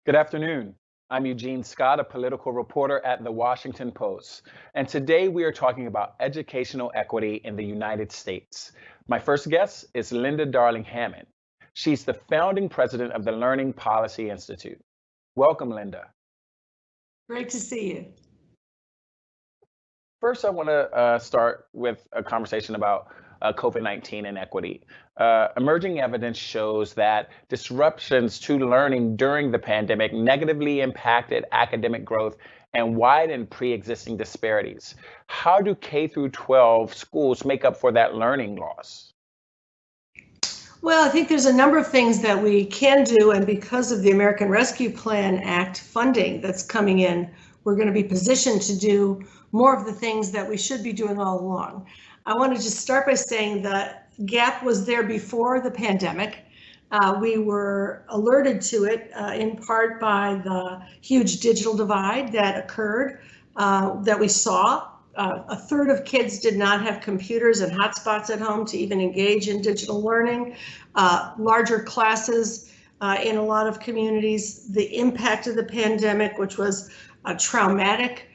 Good afternoon. I'm Eugene Scott, a political reporter at The Washington Post. And today we are talking about educational equity in the United States. My first guest is Linda Darling-Hammond. She's the founding president of the Learning Policy Institute. Welcome, Linda. Great to see you. First, I want to start with a conversation about COVID-19 and equity. Emerging evidence shows that disruptions to learning during the pandemic negatively impacted academic growth and widened pre-existing disparities. How do K through 12 schools make up for that learning loss? Well, I think there's a number of things that we can do, and because of the American Rescue Plan Act funding that's coming in, we're going to be positioned to do more of the things that we should be doing all along. I want to just start by saying that gap was there before the pandemic. We were alerted to it in part by the huge digital divide that occurred, that we saw. A third of kids did not have computers and hotspots at home to even engage in digital learning. Larger classes in a lot of communities. The impact of the pandemic, which was traumatic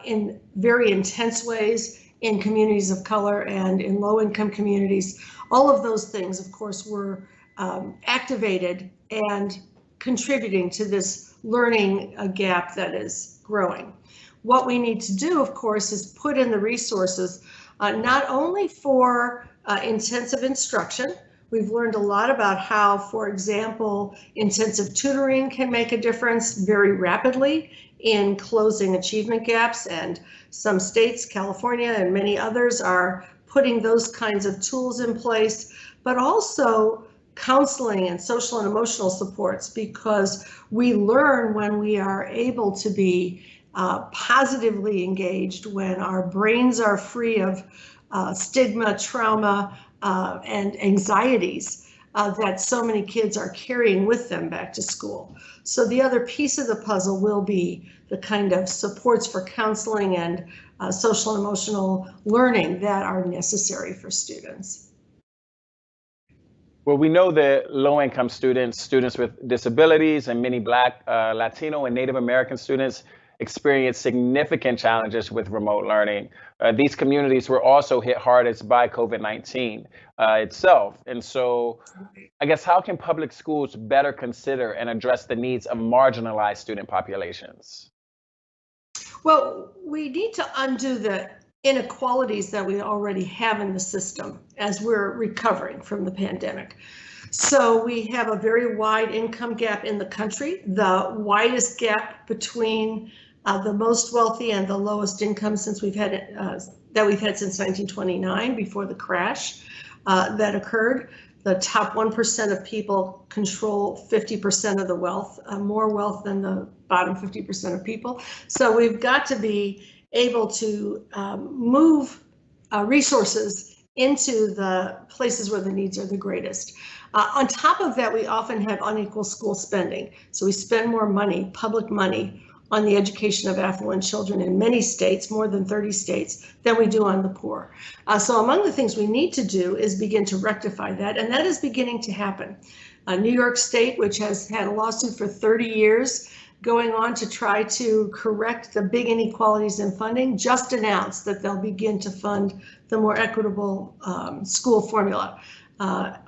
in very intense ways in communities of color and in low-income communities. All of those things, of course, were activated and contributing to this learning gap that is growing. What we need to do, of course, is put in the resources, not only for intensive instruction. We've learned a lot about how, for example, intensive tutoring can make a difference very rapidly in closing achievement gaps, and some states, California and many others, are putting those kinds of tools in place, but also counseling and social and emotional supports, because we learn when we are able to be positively engaged, when our brains are free of stigma, trauma, and anxieties that so many kids are carrying with them back to school. So the other piece of the puzzle will be the kind of supports for counseling and social and emotional learning that are necessary for students. Well, we know that low-income students, students with disabilities, and many Black, Latino, and Native American students experience significant challenges with remote learning. These communities were also hit hardest by COVID-19 itself. And so I guess, how can public schools better consider and address the needs of marginalized student populations? Well, we need to undo the inequalities that we already have in the system as we're recovering from the pandemic. So we have a very wide income gap in the country, the widest gap between the most wealthy and the lowest income since we've had since 1929, before the crash that occurred. The top 1% of people control 50% of the wealth, more wealth than the bottom 50% of people. So we've got to be able to move resources into the places where the needs are the greatest. On top of that, we often have unequal school spending. So we spend more money, public money, on the education of affluent children in many states, more than 30 states, than we do on the poor. So among the things we need to do is begin to rectify that, and that is beginning to happen. New York State, which has had a lawsuit for 30 years, going on to try to correct the big inequalities in funding, just announced that they'll begin to fund the more equitable school formula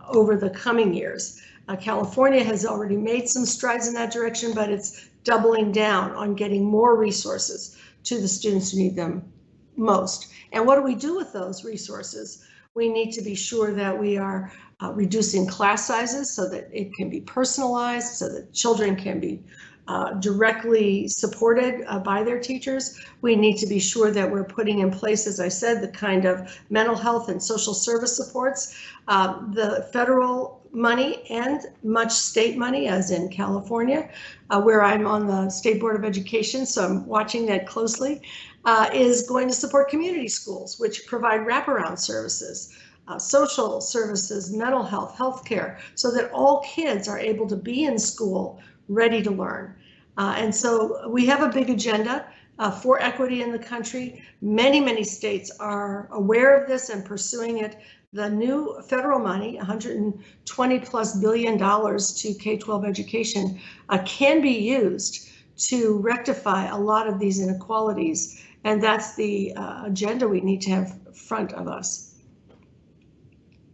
over the coming years. California has already made some strides in that direction, but it's doubling down on getting more resources to the students who need them most. And what do we do with those resources? We need to be sure that we are reducing class sizes so that it can be personalized, so that children can be directly supported by their teachers. We need to be sure that we're putting in place, as I said, the kind of mental health and social service supports. The federal money and much state money, as in California, where I'm on the State Board of Education, so I'm watching that closely, is going to support community schools, which provide wraparound services, social services, mental health, healthcare, so that all kids are able to be in school ready to learn. And so we have a big agenda for equity in the country. Many, many states are aware of this and pursuing it. The new federal money, $120+ billion to K-12 education, can be used to rectify a lot of these inequalities. And that's the agenda we need to have front of us.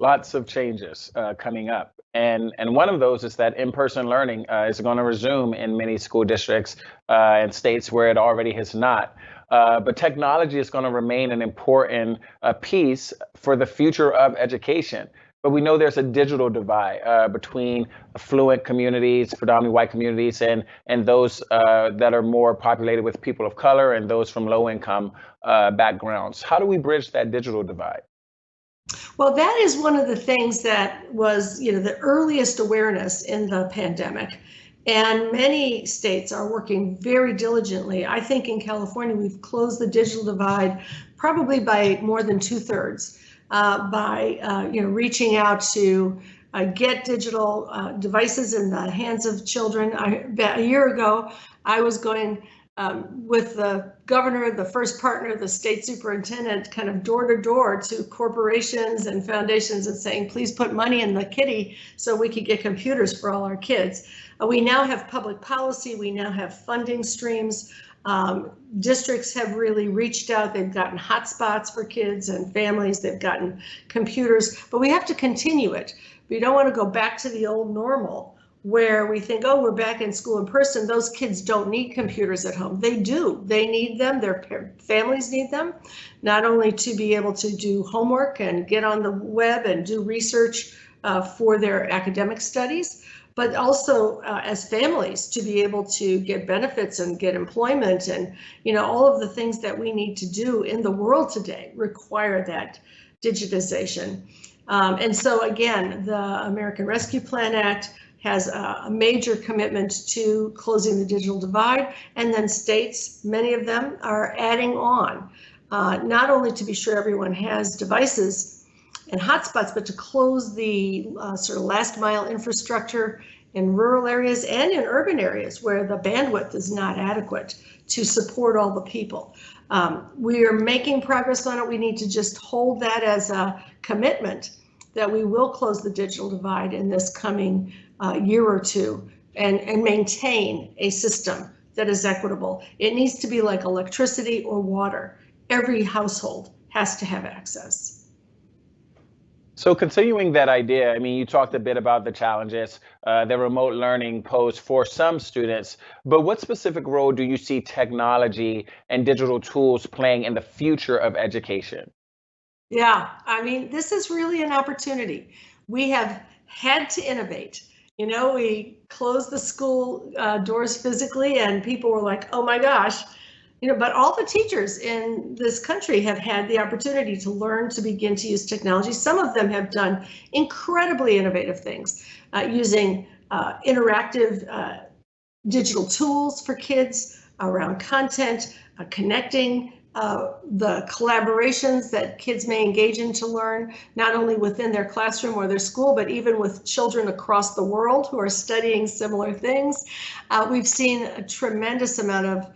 Lots of changes coming up. And one of those is that in-person learning is going to resume in many school districts and states where it already has not. But technology is going to remain an important piece for the future of education. But we know there's a digital divide between affluent communities, predominantly white communities, and those that are more populated with people of color and those from low-income backgrounds. How do we bridge that digital divide? Well, that is one of the things that was, the earliest awareness in the pandemic. And many states are working very diligently. I think in California, we've closed the digital divide probably by more than 2/3 by reaching out to get digital devices in the hands of children. A year ago, I was going with the governor, the first partner, the state superintendent, kind of door to door to corporations and foundations and saying, please put money in the kitty so we could get computers for all our kids. We now have public policy. We now have funding streams. Districts have really reached out. They've gotten hotspots for kids and families. They've gotten computers, but we have to continue it. We don't want to go back to the old normal where we think, oh, we're back in school in person. Those kids don't need computers at home. They do. They need them. Their families need them, not only to be able to do homework and get on the web and do research for their academic studies, but also as families to be able to get benefits and get employment. And all of the things that we need to do in the world today require that digitization. And so again, the American Rescue Plan Act has a major commitment to closing the digital divide, and then states, many of them, are adding on, not only to be sure everyone has devices and hotspots, but to close the sort of last mile infrastructure in rural areas and in urban areas where the bandwidth is not adequate to support all the people. We are making progress on it. We need to just hold that as a commitment that we will close the digital divide in this coming year or two and maintain a system that is equitable. It needs to be like electricity or water. Every household has to have access. So continuing that idea, I mean, you talked a bit about the challenges that remote learning pose for some students, but what specific role do you see technology and digital tools playing in the future of education? Yeah, I mean, this is really an opportunity. We have had to innovate. We closed the school doors physically and people were like, oh my gosh, but all the teachers in this country have had the opportunity to learn to begin to use technology. Some of them have done incredibly innovative things using interactive digital tools for kids around content, connecting the collaborations that kids may engage in to learn, not only within their classroom or their school, but even with children across the world who are studying similar things. We've seen a tremendous amount of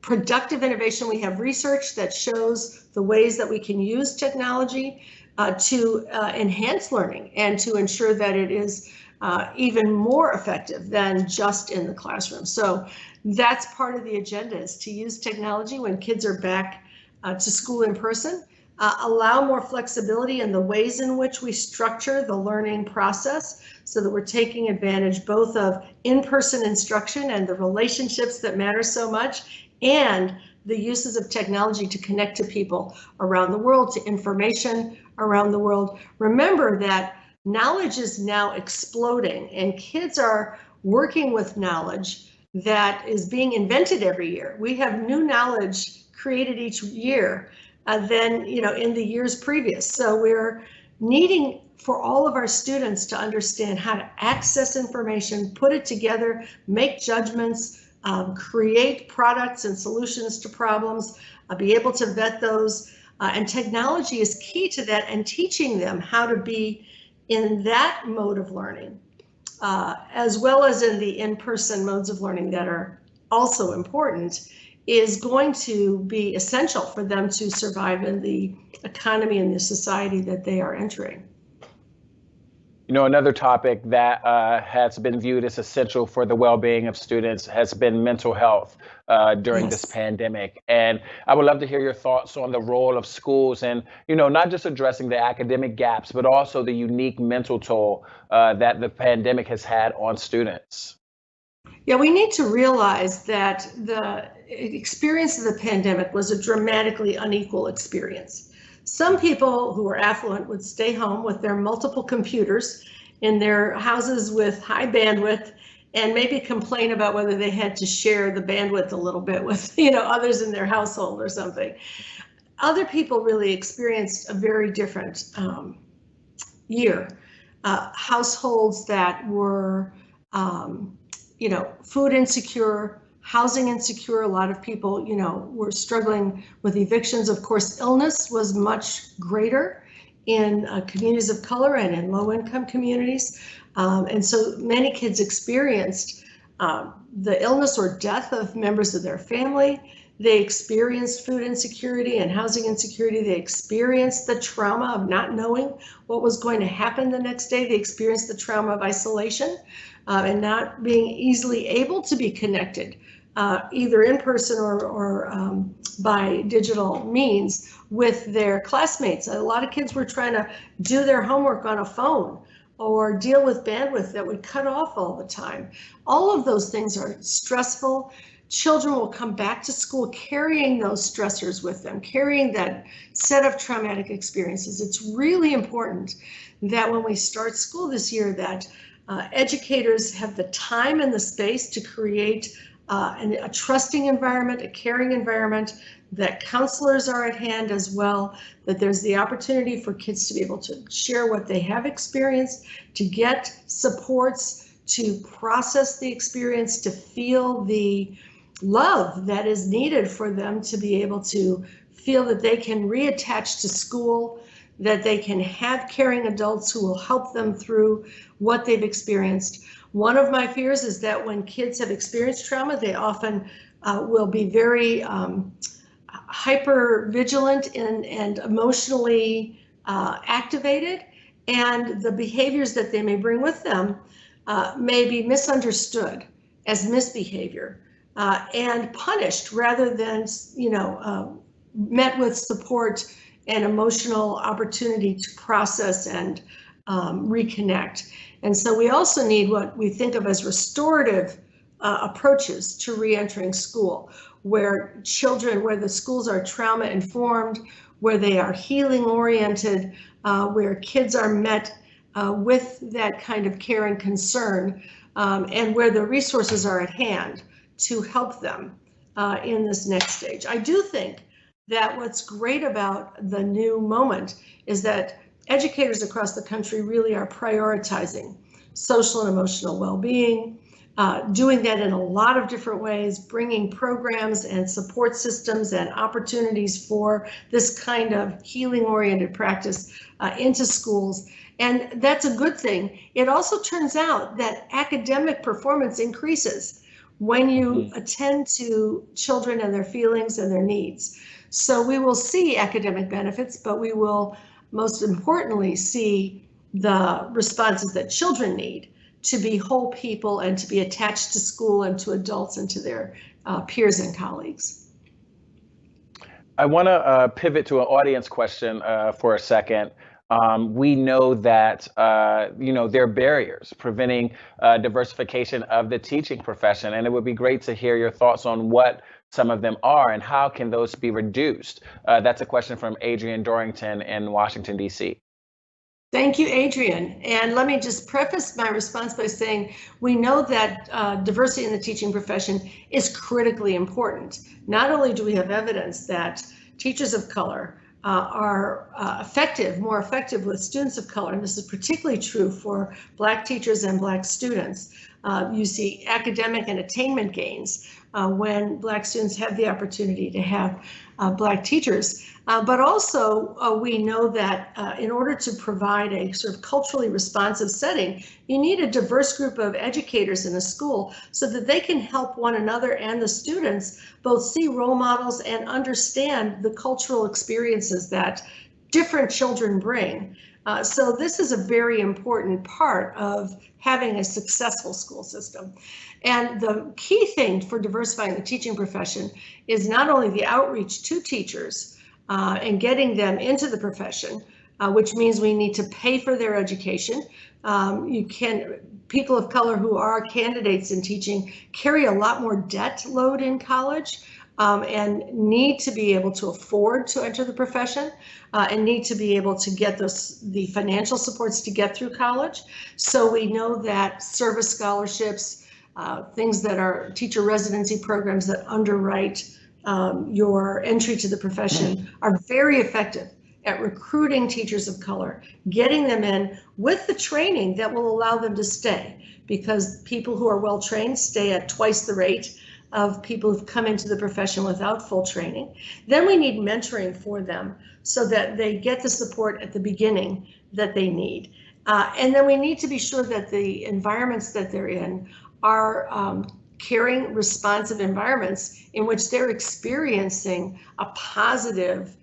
productive innovation. We have research that shows the ways that we can use technology to enhance learning and to ensure that it is even more effective than just in the classroom. So that's part of the agenda, is to use technology when kids are back to school in person, allow more flexibility in the ways in which we structure the learning process so that we're taking advantage both of in-person instruction and the relationships that matter so much, and the uses of technology to connect to people around the world, to information around the world. Remember that knowledge is now exploding and kids are working with knowledge that is being invented every year. We have new knowledge created each year than in the years previous. So we're needing for all of our students to understand how to access information, put it together, make judgments, create products and solutions to problems, be able to vet those. And technology is key to that, and teaching them how to be in that mode of learning, as well as in the in-person modes of learning that are also important, is going to be essential for them to survive in the economy and the society that they are entering. Another topic that has been viewed as essential for the well-being of students has been mental health during this pandemic. And I would love to hear your thoughts on the role of schools and, not just addressing the academic gaps, but also the unique mental toll that the pandemic has had on students. Yeah, we need to realize that the experience of the pandemic was a dramatically unequal experience. Some people who were affluent would stay home with their multiple computers in their houses with high bandwidth and maybe complain about whether they had to share the bandwidth a little bit with others in their household or something. Other people really experienced a very different year. Households that were food insecure, housing insecure. A lot of people, were struggling with evictions. Of course, illness was much greater in communities of color and in low-income communities. And so many kids experienced the illness or death of members of their family. They experienced food insecurity and housing insecurity. They experienced the trauma of not knowing what was going to happen the next day. They experienced the trauma of isolation and not being easily able to be connected, either in person or by digital means with their classmates. A lot of kids were trying to do their homework on a phone or deal with bandwidth that would cut off all the time. All of those things are stressful. Children will come back to school carrying those stressors with them, carrying that set of traumatic experiences. It's really important that when we start school this year, that educators have the time and the space to create a trusting environment, a caring environment, that counselors are at hand as well, that there's the opportunity for kids to be able to share what they have experienced, to get supports, to process the experience, to feel the love that is needed for them to be able to feel that they can reattach to school, that they can have caring adults who will help them through what they've experienced. One of my fears is that when kids have experienced trauma, they often will be very hyper vigilant and emotionally activated, and the behaviors that they may bring with them may be misunderstood as misbehavior and punished rather than met with support and emotional opportunity to process and reconnect. And so we also need what we think of as restorative approaches to reentering school, where the schools are trauma informed, where they are healing oriented, where kids are met with that kind of care and concern, and where the resources are at hand to help them in this next stage. I do think that what's great about the new moment is that educators across the country really are prioritizing social and emotional well-being, doing that in a lot of different ways, bringing programs and support systems and opportunities for this kind of healing-oriented practice into schools. And that's a good thing. It also turns out that academic performance increases when you attend to children and their feelings and their needs. So we will see academic benefits, but we will most importantly see the responses that children need to be whole people and to be attached to school and to adults and to their peers and colleagues. I want to pivot to an audience question for a second. We know that there are barriers preventing diversification of the teaching profession, and it would be great to hear your thoughts on what some of them are and how can those be reduced. That's a question from Adrian Dorrington in Washington, D.C. Thank you, Adrian. And let me just preface my response by saying we know that diversity in the teaching profession is critically important. Not only do we have evidence that teachers of color are more effective with students of color, and this is particularly true for Black teachers and Black students. You see academic and attainment gains when Black students have the opportunity to have Black teachers. But also we know that in order to provide a sort of culturally responsive setting, you need a diverse group of educators in a school so that they can help one another and the students both see role models and understand the cultural experiences that different children bring. So this is a very important part of having a successful school system. And the key thing for diversifying the teaching profession is not only the outreach to teachers and getting them into the profession, which means we need to pay for their education. People of color who are candidates in teaching carry a lot more debt load in college and need to be able to afford to enter the profession and need to be able to get the financial supports to get through college. So we know that service scholarships, things that are teacher residency programs that underwrite your entry to the profession are very effective at recruiting teachers of color, getting them in with the training that will allow them to stay, because people who are well trained stay at twice the rate of people who've come into the profession without full training. Then we need mentoring for them so that they get the support at the beginning that they need. And then we need to be sure that the environments that they're in are caring, responsive environments in which they're experiencing a positive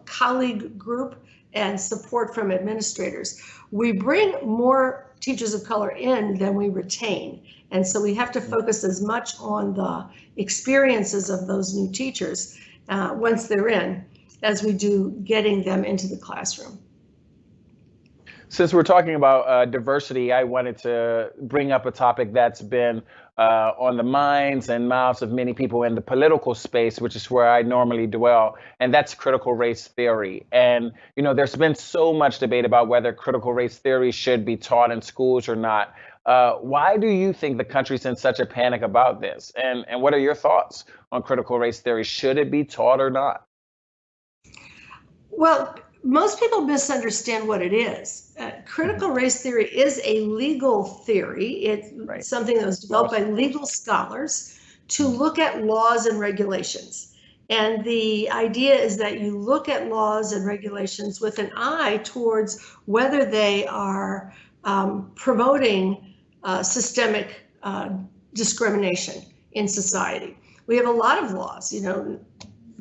colleague group and support from administrators. We bring more teachers of color in than we retain. And so we have to focus as much on the experiences of those new teachers once they're in as we do getting them into the classroom. Since we're talking about diversity, I wanted to bring up a topic that's been on the minds and mouths of many people in the political space, which is where I normally dwell, and that's critical race theory. And, you know, there's been so much debate about whether critical race theory should be taught in schools or not. Why do you think the country's in such a panic about this? And what are your thoughts on critical race theory? Should it be taught or not? Well, most people misunderstand what it is. Critical race theory is a legal theory. It's something that was developed by legal scholars to look at laws and regulations. And the idea is that you look at laws and regulations with an eye towards whether they are promoting systemic discrimination in society. We have a lot of laws, you know,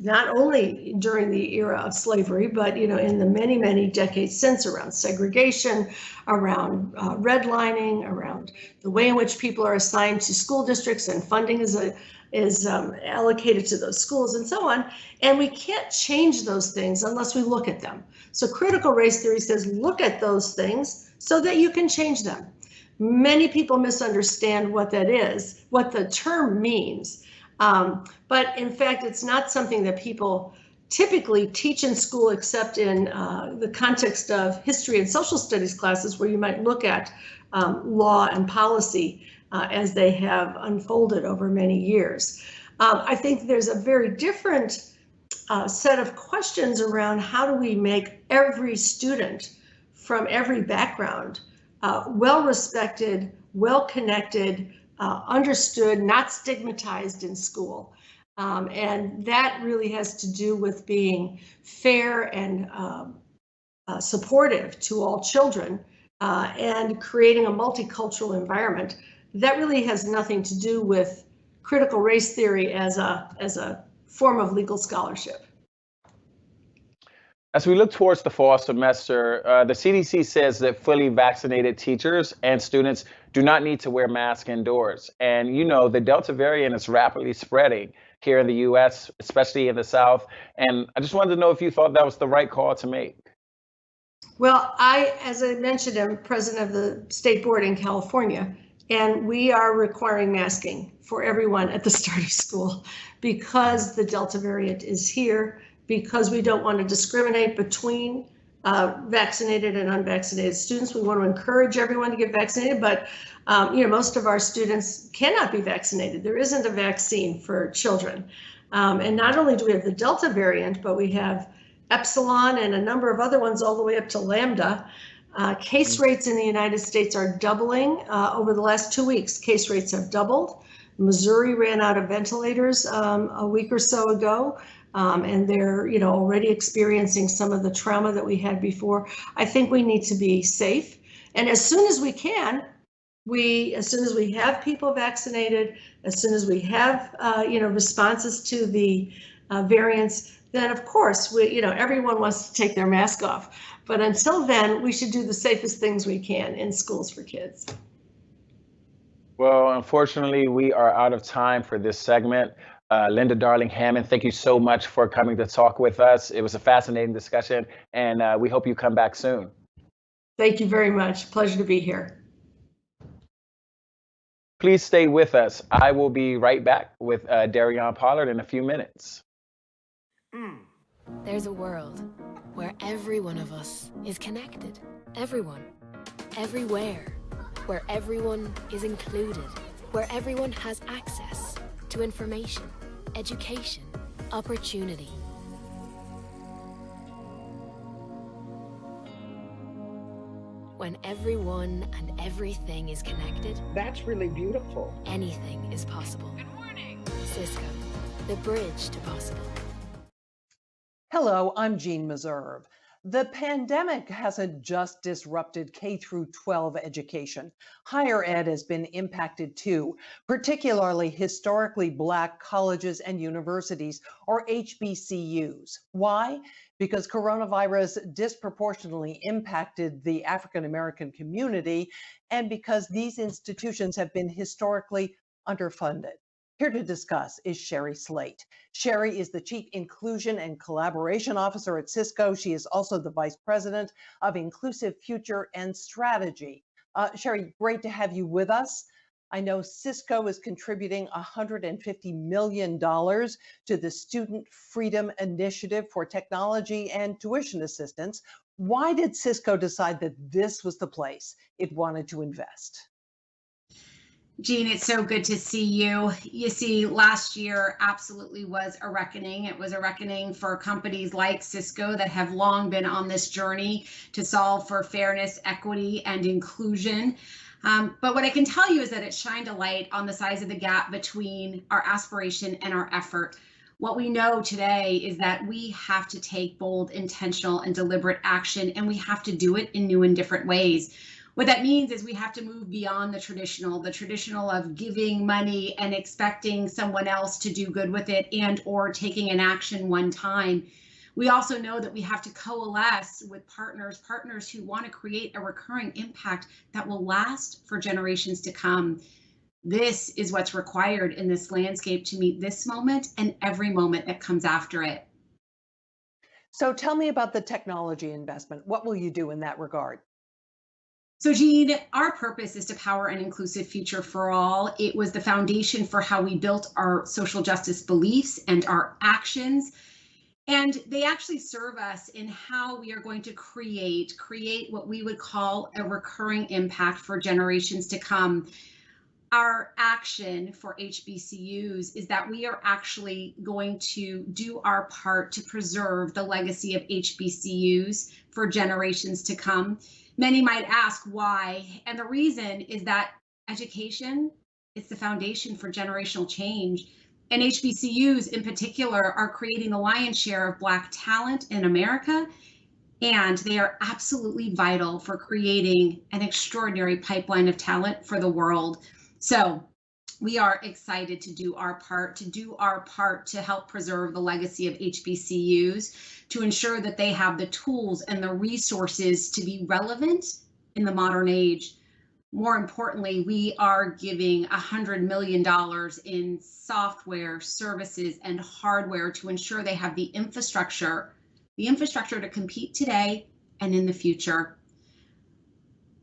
not only during the era of slavery, but in the many, many decades since, around segregation, around redlining, around the way in which people are assigned to school districts and funding is allocated to those schools and so on. And we can't change those things unless we look at them. So critical race theory says, look at those things so that you can change them. Many people misunderstand what that is, what the term means. But in fact, it's not something that people typically teach in school, except in the context of history and social studies classes, where you might look at law and policy as they have unfolded over many years. I think there's a very different set of questions around how do we make every student from every background well-respected, well-connected, understood, not stigmatized in school. And that really has to do with being fair and supportive to all children and creating a multicultural environment. That really has nothing to do with critical race theory as a form of legal scholarship. As we look towards the fall semester, the CDC says that fully vaccinated teachers and students do not need to wear masks indoors. And the Delta variant is rapidly spreading here in the US, especially in the South. And I just wanted to know if you thought that was the right call to make. Well, as I mentioned, I'm president of the state board in California, and we are requiring masking for everyone at the start of school because the Delta variant is here, because we don't want to discriminate between vaccinated and unvaccinated students. We want to encourage everyone to get vaccinated, but most of our students cannot be vaccinated. There isn't a vaccine for children. And not only do we have the Delta variant, but we have Epsilon and a number of other ones all the way up to Lambda. Case rates in the United States are doubling over the last 2 weeks. Case rates have doubled. Missouri ran out of ventilators a week or so ago, and they're already experiencing some of the trauma that we had before. I think we need to be safe, and as soon as we can, as soon as we have people vaccinated, as soon as we have responses to the variants, then of course everyone wants to take their mask off. But until then, we should do the safest things we can in schools for kids. Well, unfortunately, we are out of time for this segment. Linda Darling-Hammond, thank you so much for coming to talk with us. It was a fascinating discussion, and we hope you come back soon. Thank you very much. Pleasure to be here. Please stay with us. I will be right back with Dionne Pollard in a few minutes. There's a world where every one of us is connected. Everyone. Everywhere. Where everyone is included. Where everyone has access to information, education, opportunity. When everyone and everything is connected, that's really beautiful. Anything is possible. Good morning. Cisco, the bridge to possible. Hello, I'm Jean Meserve. The pandemic hasn't just disrupted K-12 education. Higher ed has been impacted too, particularly historically Black colleges and universities, or HBCUs. Why? Because coronavirus disproportionately impacted the African American community, and because these institutions have been historically underfunded. Here to discuss is Sherry Slate. Sherry is the Chief Inclusion and Collaboration Officer at Cisco. She is also the Vice President of Inclusive Future and Strategy. Sherry, great to have you with us. I know Cisco is contributing $150 million to the Student Freedom Initiative for technology and tuition assistance. Why did Cisco decide that this was the place it wanted to invest? Jean, it's so good to see you. You see, last year absolutely was a reckoning. It was a reckoning for companies like Cisco that have long been on this journey to solve for fairness, equity, and inclusion. But what I can tell you is that it shined a light on the size of the gap between our aspiration and our effort. What we know today is that we have to take bold, intentional, and deliberate action, and we have to do it in new and different ways. What that means is we have to move beyond the traditional of giving money and expecting someone else to do good with it and or taking an action one time. We also know that we have to coalesce with partners who want to create a recurring impact that will last for generations to come. This is what's required in this landscape to meet this moment and every moment that comes after it. So tell me about the technology investment. What will you do in that regard? So Jean, our purpose is to power an inclusive future for all. It was the foundation for how we built our social justice beliefs and our actions. And they actually serve us in how we are going to create what we would call a recurring impact for generations to come. Our action for HBCUs is that we are actually going to do our part to preserve the legacy of HBCUs for generations to come. Many might ask why, and the reason is that education is the foundation for generational change. And HBCUs in particular are creating the lion's share of Black talent in America, and they are absolutely vital for creating an extraordinary pipeline of talent for the world. So we are excited to do our part to help preserve the legacy of HBCUs, to ensure that they have the tools and the resources to be relevant in the modern age. More importantly, we are giving $100 million in software, services, and hardware to ensure they have the infrastructure to compete today and in the future.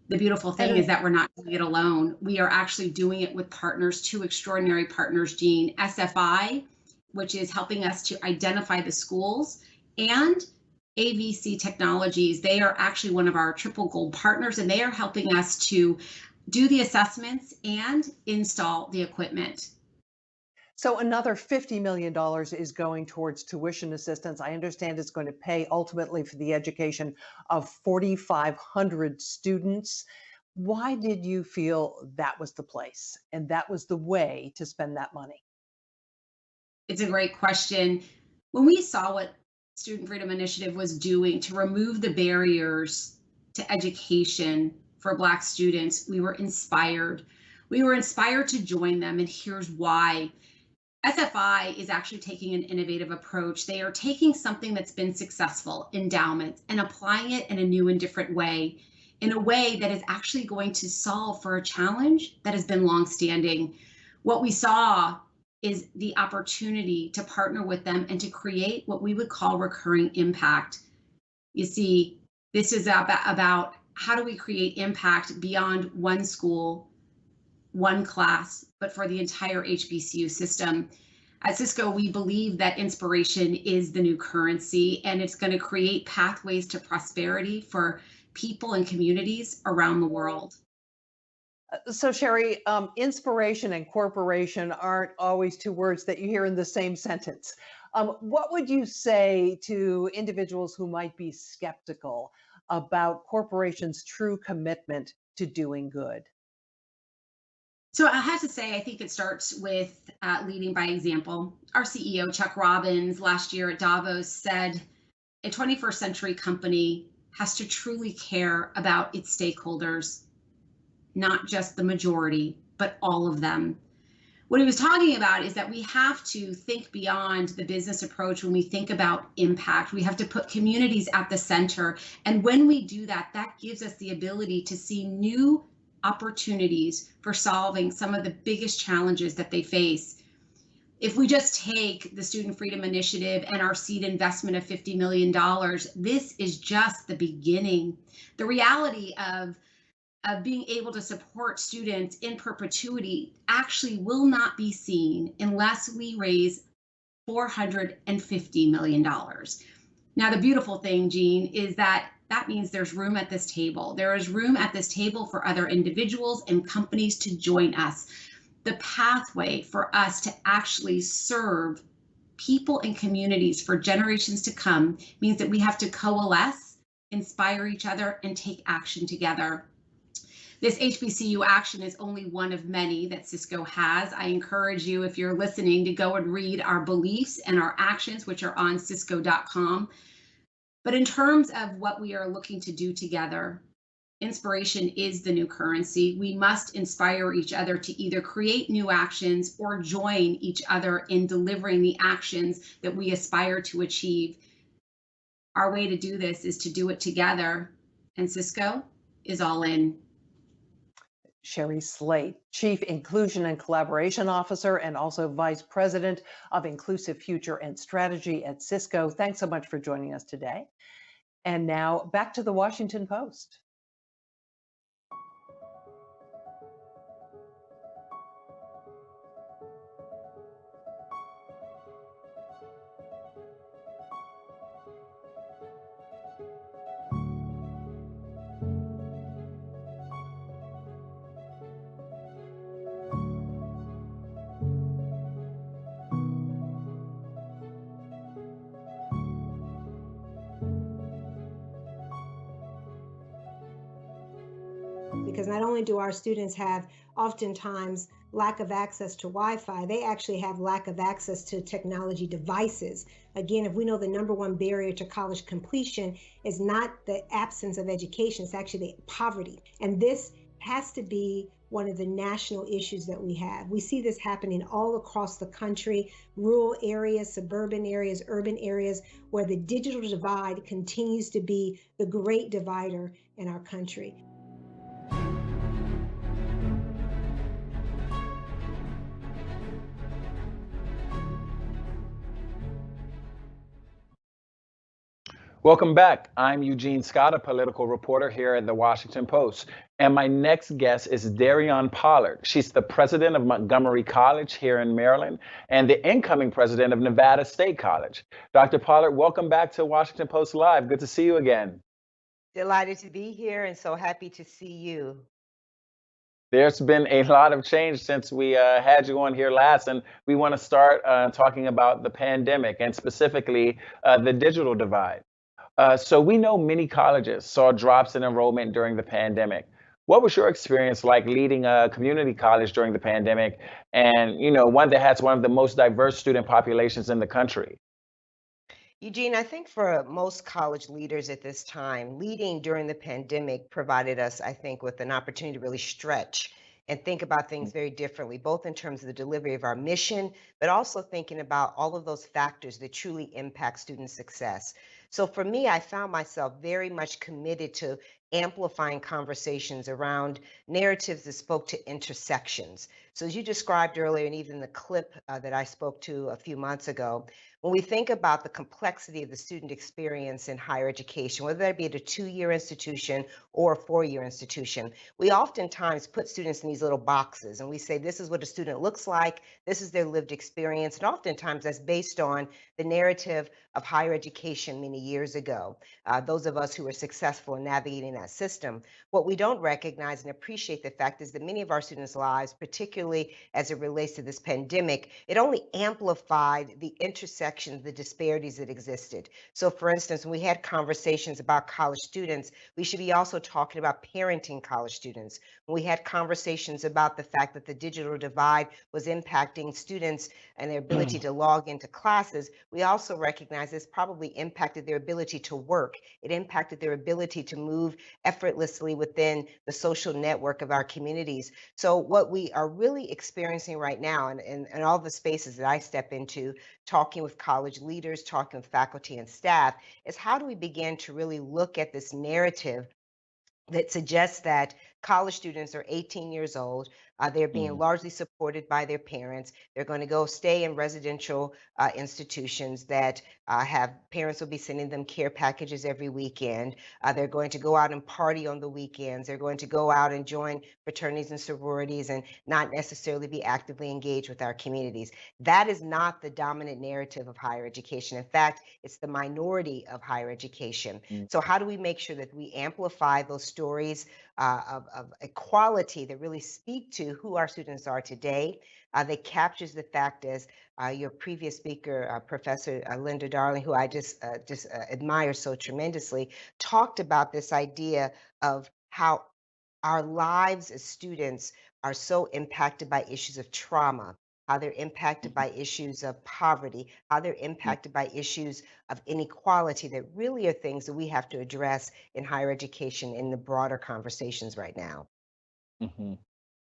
The beautiful thing is that we're not doing it alone. We are actually doing it with partners, two extraordinary partners, Jean. SFI, which is helping us to identify the schools, and AVC Technologies, they are actually one of our triple gold partners, and they are helping us to do the assessments and install the equipment. So another $50 million is going towards tuition assistance. I understand it's going to pay ultimately for the education of 4,500 students. Why did you feel that was the place and that was the way to spend that money? It's a great question. When we saw what Student Freedom Initiative was doing to remove the barriers to education for Black students, we were inspired. We were inspired to join them, and here's why. SFI is actually taking an innovative approach. They are taking something that's been successful, endowments, and applying it in a new and different way, in a way that is actually going to solve for a challenge that has been longstanding. What we saw is the opportunity to partner with them and to create what we would call recurring impact. You see, this is about how do we create impact beyond one school, one class, but for the entire HBCU system. At Cisco, we believe that inspiration is the new currency, and it's going to create pathways to prosperity for people and communities around the world. So Sherry, inspiration and corporation aren't always two words that you hear in the same sentence. What would you say to individuals who might be skeptical about corporations' true commitment to doing good? So I have to say, I think it starts with leading by example. Our CEO, Chuck Robbins, last year at Davos said, a 21st century company has to truly care about its stakeholders, not just the majority, but all of them. What he was talking about is that we have to think beyond the business approach when we think about impact. We have to put communities at the center. And when we do that, that gives us the ability to see new opportunities for solving some of the biggest challenges that they face. If we just take the Student Freedom Initiative and our seed investment of $50 million, this is just the beginning. The reality of being able to support students in perpetuity actually will not be seen unless we raise $450 million. Now, the beautiful thing, Jean, is that means there's room at this table. There is room at this table for other individuals and companies to join us. The pathway for us to actually serve people and communities for generations to come means that we have to coalesce, inspire each other, and take action together. This HBCU action is only one of many that Cisco has. I encourage you, if you're listening, to go and read our beliefs and our actions, which are on cisco.com. But in terms of what we are looking to do together, inspiration is the new currency. We must inspire each other to either create new actions or join each other in delivering the actions that we aspire to achieve. Our way to do this is to do it together, and Cisco is all in. Sherry Slate, Chief Inclusion and Collaboration Officer and also Vice President of Inclusive Future and Strategy at Cisco. Thanks so much for joining us today. And now back to the Washington Post. Because not only do our students have oftentimes lack of access to Wi-Fi, they actually have lack of access to technology devices. Again, if we know the number one barrier to college completion is not the absence of education, it's actually the poverty. And this has to be one of the national issues that we have. We see this happening all across the country, rural areas, suburban areas, urban areas, where the digital divide continues to be the great divider in our country. Welcome back. I'm Eugene Scott, a political reporter here at the Washington Post. And my next guest is Dionne Pollard. She's the president of Montgomery College here in Maryland and the incoming president of Nevada State College. Dr. Pollard, welcome back to Washington Post Live. Good to see you again. Delighted to be here and so happy to see you. There's been a lot of change since we had you on here last, and we want to start talking about the pandemic and specifically the digital divide. So we know many colleges saw drops in enrollment during the pandemic. What was your experience like leading a community college during the pandemic and, one that has one of the most diverse student populations in the country? Eugene, I think for most college leaders at this time, leading during the pandemic provided us, I think, with an opportunity to really stretch and think about things very differently, both in terms of the delivery of our mission, but also thinking about all of those factors that truly impact student success. So for me, I found myself very much committed to amplifying conversations around narratives that spoke to intersections. So as you described earlier, and even the clip that I spoke to a few months ago, when we think about the complexity of the student experience in higher education, whether that be at a 2-year institution or a 4-year institution, we oftentimes put students in these little boxes and we say, this is what a student looks like, this is their lived experience. And oftentimes that's based on the narrative of higher education many years ago, those of us who were successful in navigating that system. What we don't recognize and appreciate the fact is that many of our students' lives, particularly as it relates to this pandemic, it only amplified the intersections, the disparities that existed. So for instance, when we had conversations about college students, we should be also talking about parenting college students. When we had conversations about the fact that the digital divide was impacting students and their ability to log into classes, we also recognize this probably impacted their ability to work. It impacted their ability to move effortlessly within the social network of our communities. So what we are really experiencing right now, and all the spaces that I step into, talking with college leaders, talking with faculty and staff, is how do we begin to really look at this narrative that suggests that college students are 18 years old. They're being largely supported by their parents. They're going to go stay in residential institutions that have parents will be sending them care packages every weekend. They're going to go out and party on the weekends. They're going to go out and join fraternities and sororities and not necessarily be actively engaged with our communities. That is not the dominant narrative of higher education. In fact, it's the minority of higher education. So how do we make sure that we amplify those stories of equality that really speak to who our students are today, that captures the fact, as your previous speaker, Professor Linda Darling, who I just admire so tremendously, talked about this idea of how our lives as students are so impacted by issues of trauma, how they're impacted by issues of poverty, how they're impacted by issues of inequality, that really are things that we have to address in higher education in the broader conversations right now. Mm-hmm.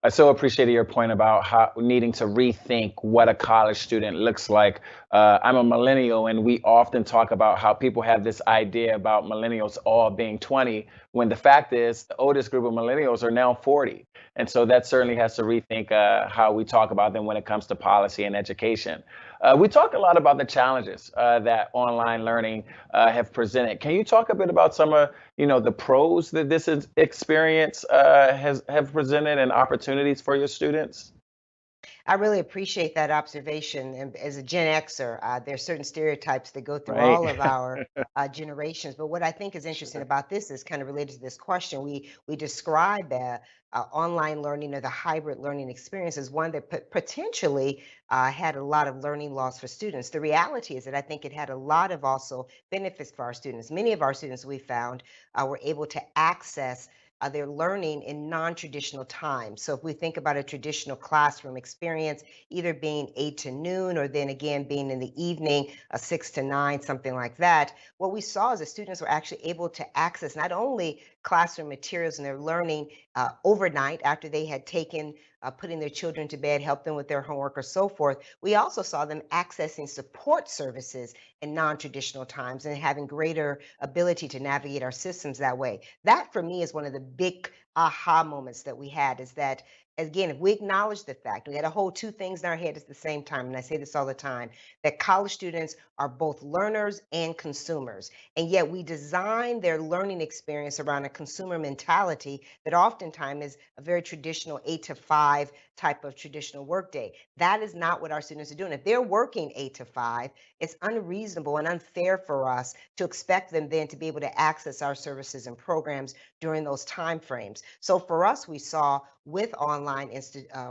I so appreciated your point about how needing to rethink what a college student looks like. I'm a millennial, and we often talk about how people have this idea about millennials all being 20, when the fact is the oldest group of millennials are now 40. And so that certainly has to rethink how we talk about them when it comes to policy and education. We talk a lot about the challenges that online learning have presented. Can you talk a bit about some of the pros that this experience have presented and opportunities for your students? I really appreciate that observation. And as a Gen Xer, there are certain stereotypes that go through Right. all of our generations. But what I think is interesting about this is kind of related to this question. We describe online learning or the hybrid learning experience as one that potentially had a lot of learning loss for students. The reality is that I think it had a lot of also benefits for our students. Many of our students we found were able to access their learning in non-traditional times. So if we think about a traditional classroom experience, either being 8 to noon or then again being in the evening, 6 to 9, something like that, what we saw is that students were actually able to access not only classroom materials and their learning overnight after they had taken putting their children to bed, help them with their homework or so forth. We also saw them accessing support services in non-traditional times and having greater ability to navigate our systems that way. That for me is one of the big aha moments that we had, is that Again, if we acknowledge the fact, we got to hold two things in our head at the same time, and I say this all the time, that college students are both learners and consumers. And yet we design their learning experience around a consumer mentality that oftentimes is a very traditional 8 to 5 type of traditional workday. That is not what our students are doing. If they're working 8 to 5, it's unreasonable and unfair for us to expect them then to be able to access our services and programs during those time frames. So for us, we saw with online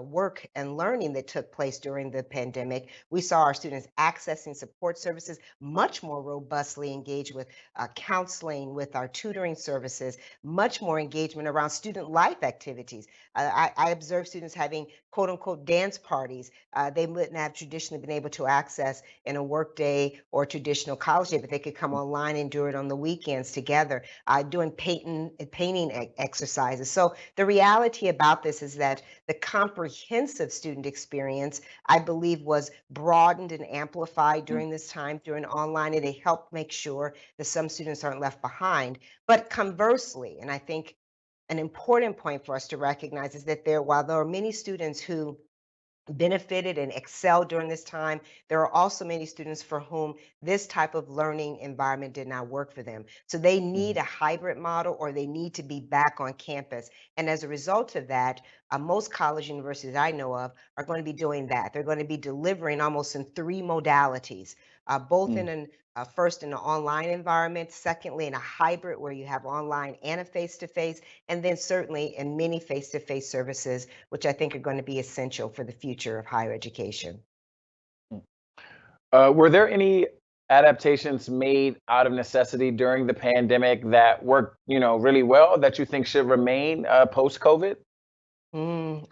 work and learning that took place during the pandemic, we saw our students accessing support services, much more robustly engaged with counseling, with our tutoring services, much more engagement around student life activities. I observed students having quote unquote dance parties they wouldn't have traditionally been able to access in a work day or traditional college day, but they could come online and do it on the weekends together, doing painting exercises. So the reality about this is that the comprehensive student experience, I believe, was broadened and amplified during this time, during online, and it helped make sure that some students aren't left behind. But conversely, and I think an important point for us to recognize is that while there are many students who benefited and excelled during this time, there are also many students for whom this type of learning environment did not work for them. So they need a hybrid model, or they need to be back on campus. And as a result of that, most college universities I know of are going to be doing that. They're going to be delivering almost in 3 modalities, both in an first in an online environment, secondly in a hybrid where you have online and a face-to-face, and then certainly in many face-to-face services, which I think are going to be essential for the future of higher education. Were there any adaptations made out of necessity during the pandemic that worked, really well that you think should remain post-COVID?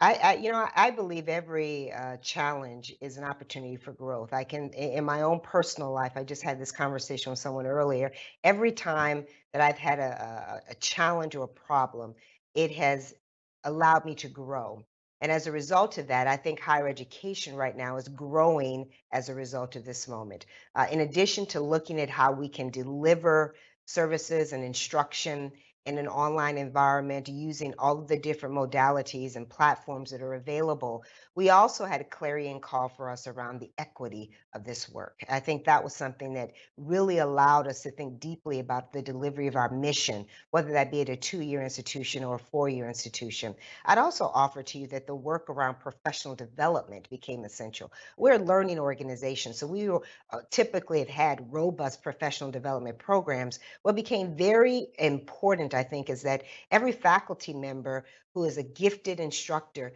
I believe every challenge is an opportunity for growth. In my own personal life, I just had this conversation with someone earlier. Every time that I've had a challenge or a problem, it has allowed me to grow. And as a result of that, I think higher education right now is growing as a result of this moment. In addition to looking at how we can deliver services and instruction in an online environment using all of the different modalities and platforms that are available, we also had a clarion call for us around the equity of this work. I think that was something that really allowed us to think deeply about the delivery of our mission, whether that be at a 2-year institution or a 4-year institution. I'd also offer to you that the work around professional development became essential. We're a learning organization, so we typically have had robust professional development programs. What became very important, I think, is that every faculty member who is a gifted instructor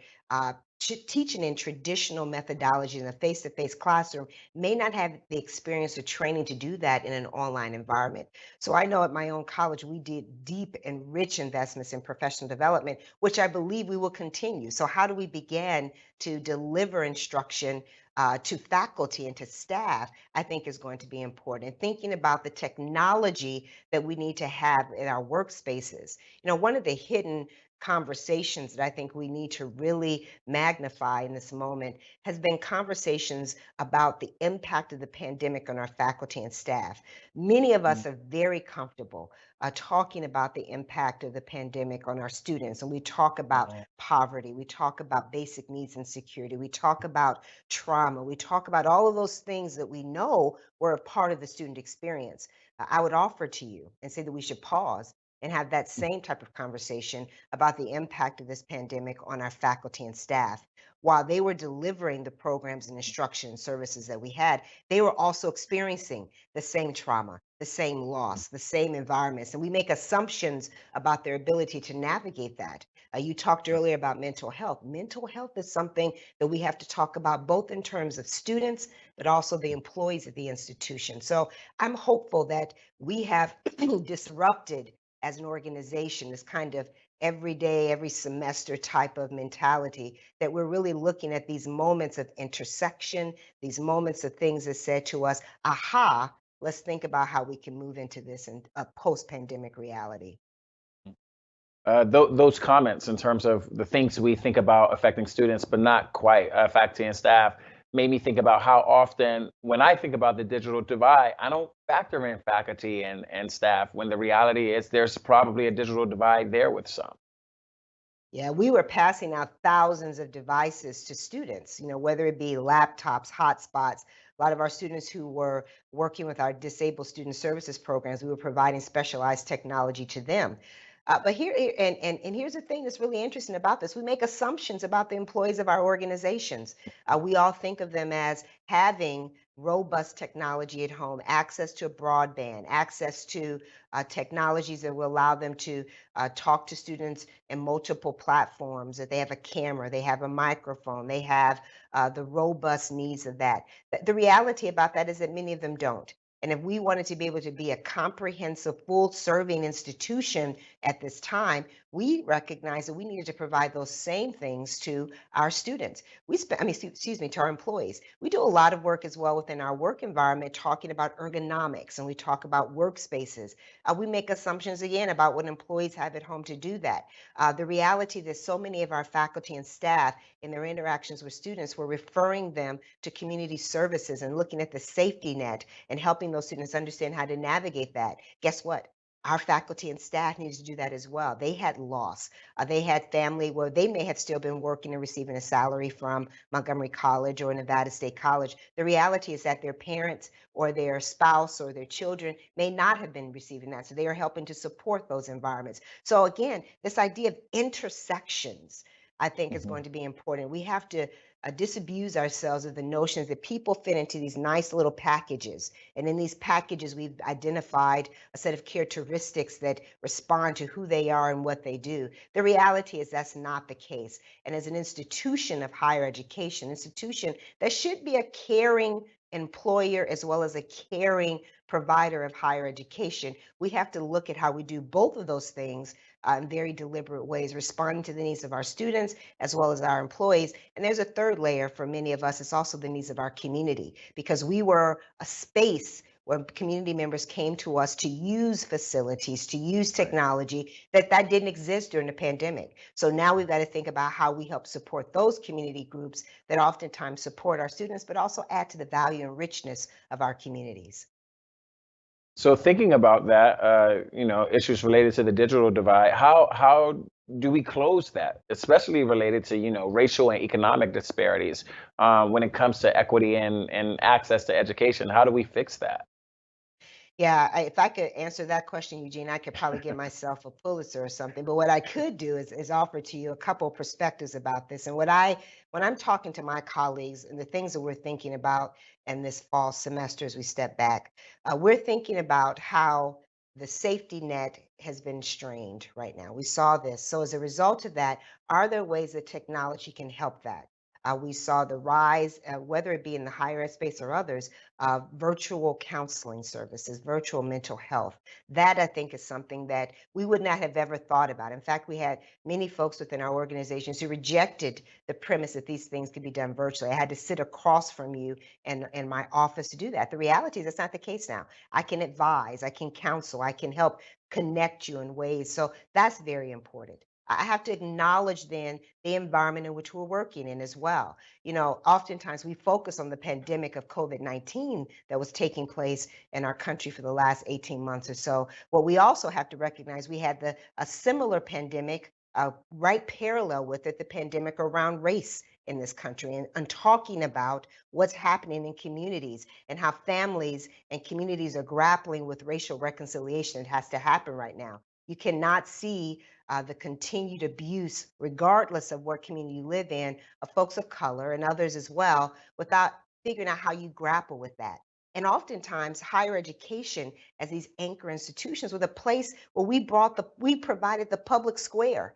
teaching in traditional methodology in a face-to-face classroom may not have the experience or training to do that in an online environment. So I know at my own college, we did deep and rich investments in professional development, which I believe we will continue. So how do we begin to deliver instruction to faculty and to staff, I think is going to be important. Thinking about the technology that we need to have in our workspaces. One of the hidden conversations that I think we need to really magnify in this moment has been conversations about the impact of the pandemic on our faculty and staff. Many of us are very comfortable talking about the impact of the pandemic on our students. And we talk about poverty, we talk about basic needs and security, we talk about trauma, we talk about all of those things that we know were a part of the student experience. I would offer to you and say that we should pause and have that same type of conversation about the impact of this pandemic on our faculty and staff. While they were delivering the programs and instruction services that we had, they were also experiencing the same trauma, the same loss, the same environments. And we make assumptions about their ability to navigate that. You talked earlier about mental health. Mental health is something that we have to talk about both in terms of students, but also the employees at the institution. So I'm hopeful that we have disrupted as an organization this kind of every day, every semester type of mentality, that we're really looking at these moments of intersection, these moments of things that said to us, aha, let's think about how we can move into this in a post-pandemic reality. Those comments in terms of the things we think about affecting students, but not quite faculty and staff, made me think about how often, when I think about the digital divide, I don't factor in faculty and staff, when the reality is there's probably a digital divide there with some. Yeah, we were passing out thousands of devices to students, whether it be laptops, hotspots. A lot of our students who were working with our disabled student services programs, we were providing specialized technology to them. But and here's the thing that's really interesting about this. We make assumptions about the employees of our organizations. We all think of them as having robust technology at home, access to broadband, access to technologies that will allow them to talk to students in multiple platforms, that they have a camera, they have a microphone, they have the robust needs of that. The reality about that is that many of them don't. And if we wanted to be able to be a comprehensive, full serving institution at this time, we recognize that we needed to provide those same things to our students. Excuse me, to our employees. We do a lot of work as well within our work environment, talking about ergonomics, and we talk about workspaces. We make assumptions again about what employees have at home to do that. The reality that so many of our faculty and staff in their interactions with students were referring them to community services and looking at the safety net and helping those students understand how to navigate that. Guess what? Our faculty and staff needed to do that as well. They had loss. They had family where they may have still been working and receiving a salary from Montgomery College or Nevada State College. The reality is that their parents or their spouse or their children may not have been receiving that. So they are helping to support those environments. So again, this idea of intersections, I think, is going to be important. We have to disabuse ourselves of the notions that people fit into these nice little packages. And in these packages, we've identified a set of characteristics that respond to who they are and what they do. The reality is that's not the case. And as an institution of higher education, institution that should be a caring employer as well as a caring provider of higher education, we have to look at how we do both of those things in very deliberate ways, responding to the needs of our students as well as our employees. And there's a third layer for many of us, it's also the needs of our community, because we were a space where community members came to us to use facilities, to use technology that didn't exist during the pandemic. So now we've got to think about how we help support those community groups that oftentimes support our students, but also add to the value and richness of our communities. So thinking about that, issues related to the digital divide, how do we close that, especially related to, racial and economic disparities when it comes to equity and access to education? How do we fix that? Yeah, if I could answer that question, Eugene, I could probably give myself a Pulitzer or something. But what I could do is offer to you a couple of perspectives about this. And when I'm talking to my colleagues and the things that we're thinking about in this fall semester as we step back, we're thinking about how the safety net has been strained right now. We saw this. So as a result of that, are there ways that technology can help that? We saw the rise, whether it be in the higher ed space or others, virtual counseling services, virtual mental health. That, I think, is something that we would not have ever thought about. In fact, we had many folks within our organizations who rejected the premise that these things could be done virtually. I had to sit across from you in my office to do that. The reality is that's not the case now. I can advise, I can counsel, I can help connect you in ways. So that's very important. I have to acknowledge then the environment in which we're working in as well. Oftentimes we focus on the pandemic of COVID-19 that was taking place in our country for the last 18 months or so. What we also have to recognize, we had a similar pandemic right parallel with it, the pandemic around race in this country, and talking about what's happening in communities and how families and communities are grappling with racial reconciliation. It has to happen right now. You cannot see the continued abuse, regardless of what community you live in, of folks of color and others as well, without figuring out how you grapple with that. And oftentimes, higher education, as these anchor institutions, were the place where we provided the public square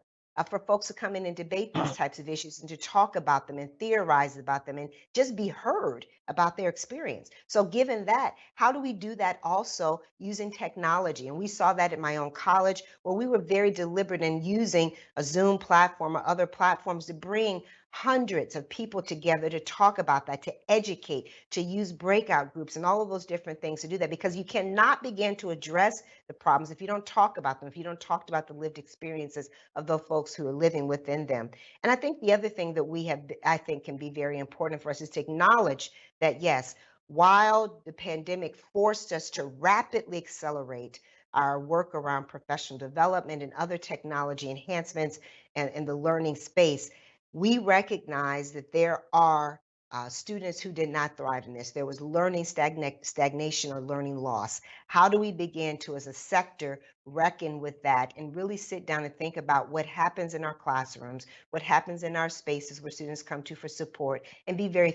for folks to come in and debate these types of issues and to talk about them and theorize about them and just be heard about their experience. So given that, how do we do that also using technology? And we saw that at my own college, where we were very deliberate in using a Zoom platform or other platforms to bring hundreds of people together to talk about that, to educate, to use breakout groups and all of those different things to do that, because you cannot begin to address the problems if you don't talk about them, if you don't talk about the lived experiences of the folks who are living within them. And I think the other thing that we have, I think, can be very important for us is to acknowledge that, yes, while the pandemic forced us to rapidly accelerate our work around professional development and other technology enhancements and in the learning space, we recognize that there are students who did not thrive in this. There was learning stagnation or learning loss. How do we begin to, as a sector, reckon with that and really sit down and think about what happens in our classrooms, what happens in our spaces where students come to for support, and be very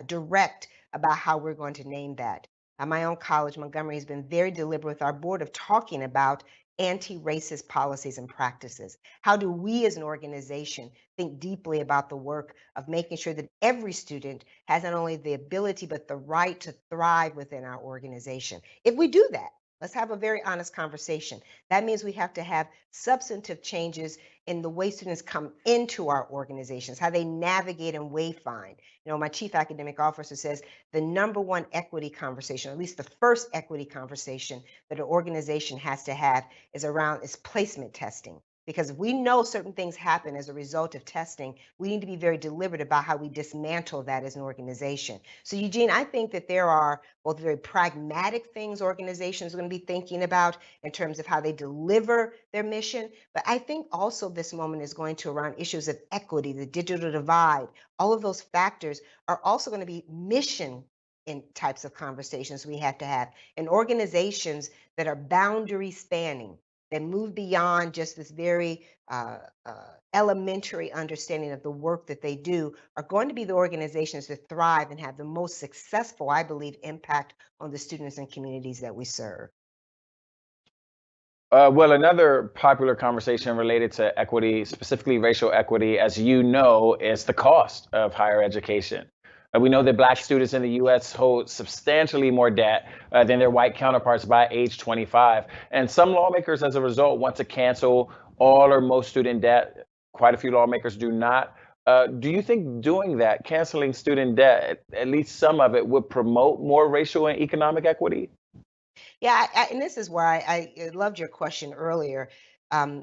direct about how we're going to name that. My own college, Montgomery, has been very deliberate with our board of talking about anti-racist policies and practices. How do we as an organization think deeply about the work of making sure that every student has not only the ability but the right to thrive within our organization? If we do that, let's have a very honest conversation. That means we have to have substantive changes in the way students come into our organizations, how they navigate and wayfind. You know, my chief academic officer says the number one equity conversation, or at least the first equity conversation that an organization has to have is placement testing. Because if we know certain things happen as a result of testing, we need to be very deliberate about how we dismantle that as an organization. So Eugene, I think that there are both very pragmatic things organizations are going to be thinking about in terms of how they deliver their mission. But I think also this moment is going to around issues of equity, the digital divide. All of those factors are also going to be mission in types of conversations we have to have. And organizations that are boundary spanning, that move beyond just this very elementary understanding of the work that they do, are going to be the organizations that thrive and have the most successful, I believe, impact on the students and communities that we serve. Well, another popular conversation related to equity, specifically racial equity, as you know, is the cost of higher education. We know that Black students in the U.S. hold substantially more debt than their white counterparts by age 25. And some lawmakers, as a result, want to cancel all or most student debt. Quite a few lawmakers do not. Do you think doing that, canceling student debt, at least some of it, would promote more racial and economic equity? Yeah, and this is why I loved your question earlier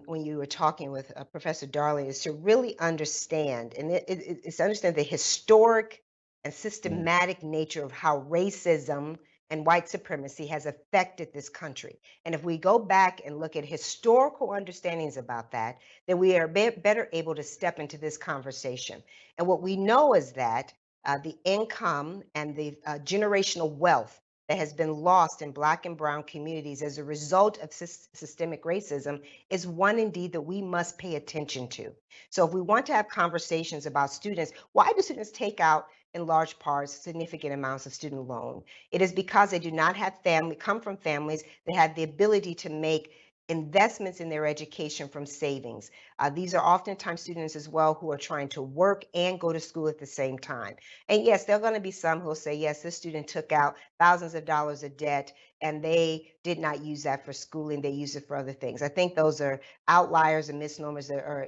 when you were talking with Professor Darling, is to really understand, and it's to understand the historic and Mm. systematic nature of how racism and white supremacy has affected this country. And if we go back and look at historical understandings about that, then we are better able to step into this conversation. And what we know is that the income and the generational wealth that has been lost in Black and Brown communities as a result of systemic racism is one indeed that we must pay attention to. So if we want to have conversations about students, why do students take out in large parts significant amounts of student loan? It is because they do not have come from families that have the ability to make investments in their education from savings. These are oftentimes students as well who are trying to work and go to school at the same time. And yes, there are going to be some who will say, yes, this student took out thousands of dollars of debt and they did not use that for schooling, they used it for other things. I think those are outliers and misnomers that are,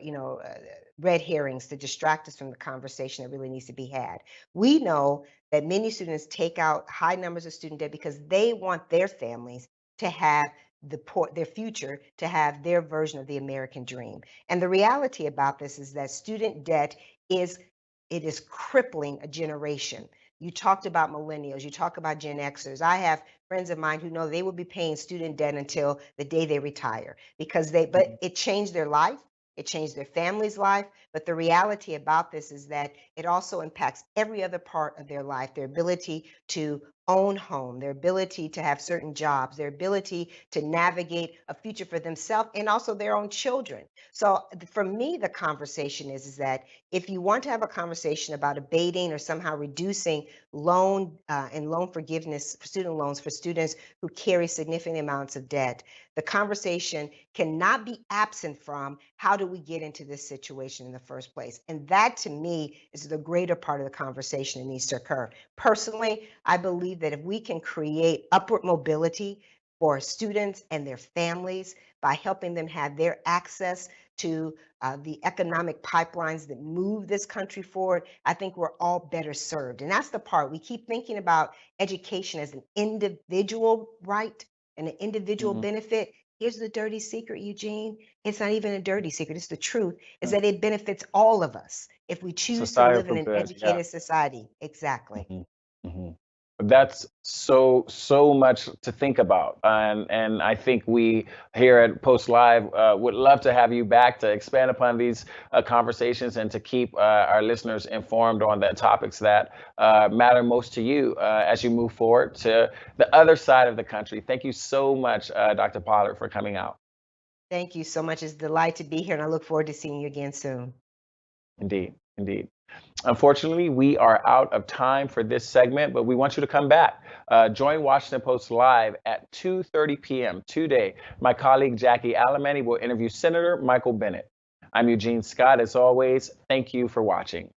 red herrings to distract us from the conversation that really needs to be had. We know that many students take out high numbers of student debt because they want their families to have their future, to have their version of the American dream. And the reality about this is that student debt is crippling a generation. You talked about millennials, you talk about Gen Xers. I have friends of mine who know they will be paying student debt until the day they retire because but it changed their life. It changed their family's life. But the reality about this is that it also impacts every other part of their life, their ability to own home, their ability to have certain jobs, their ability to navigate a future for themselves and also their own children. So for me, the conversation is that if you want to have a conversation about abating or somehow reducing loan and loan forgiveness for student loans for students who carry significant amounts of debt, the conversation cannot be absent from how do we get into this situation in the first place. And that to me is the greater part of the conversation that needs to occur. Personally, I believe that if we can create upward mobility for students and their families by helping them have their access to the economic pipelines that move this country forward, I think we're all better served. And that's the part we keep thinking about education as an individual right and an individual Mhm. benefit. Here's the dirty secret, Eugene. It's not even a dirty secret. It's the truth, is that it benefits all of us if we choose to live in Societal an good, yeah. educated society. Exactly. Mhm. Mhm. That's so much to think about, and I think we here at Post Live would love to have you back to expand upon these conversations and to keep our listeners informed on the topics that matter most to you as you move forward to the other side of the country. Thank you so much, Dr. Pollard, for coming out. Thank you so much. It's a delight to be here, and I look forward to seeing you again soon. Indeed, indeed. Unfortunately, we are out of time for this segment, but we want you to come back. Join Washington Post Live at 2:30 p.m. today. My colleague Jackie Alemany will interview Senator Michael Bennet. I'm Eugene Scott. As always, thank you for watching.